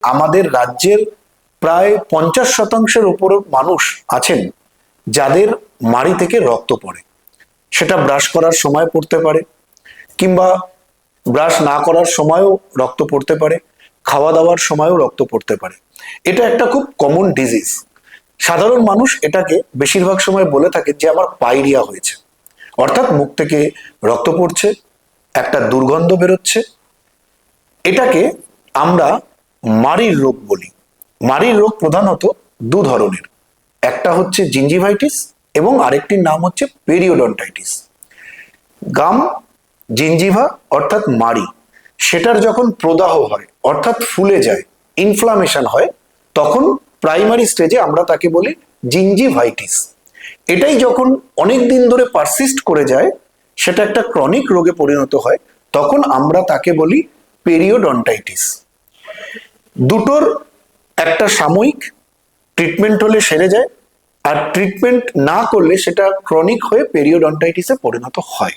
আমাদের রাজ্যের প্রায় 50% উপর মানুষ আছেন যাদের মাড়ি থেকে রক্ত পড়ে। সেটা ব্রাশ করার সময় পড়তে পারে, কিংবা ব্রাশ না করার সময়ও রক্ত পড়তে পারে, খাওয়া দাওয়ার সময়ও রক্ত পড়তে পারে। এটা একটা খুব কমন ডিজিজ। সাধারণ মানুষ এটাকে বেশিরভাগ সময় বলে থাকে যে আমার পাইরিয়া হয়েছে, অর্থাৎ মুখ থেকে রক্ত পড়ছে, একটা দুর্গন্ধ বেরোচ্ছে। এটাকে আমরা মাড়ির রোগ বলি। মাড়ির রোগ প্রধানত দু ধরনের, একটা হচ্ছে জিঞ্জিভাইটিস এবং আরেকটির নাম হচ্ছে পেরিওডন্টাইটিস। গাম, জিঞ্জিভা অর্থাৎ মাড়ি, সেটার যখন প্রদাহ হয় অর্থাৎ ফুলে যায়, ইনফ্লামেশন হয়, তখন প্রাইমারি স্টেজে আমরা তাকে বলি জিঞ্জিভাইটিস। এটাই যখন অনেক দিন ধরে পারসিস্ট করে যায়, সেটা একটা ক্রনিক রোগে পরিণত হয়, তখন আমরা তাকে বলি পেরিওডন্টাইটিস। দুটোর একটা সাময়িক ট্রিটমেন্ট হলে সেরে যায়, আর ট্রিটমেন্ট না করলে সেটা ক্রনিক হয়ে পেরিওডন্টাইটিসে পরিণত হয়।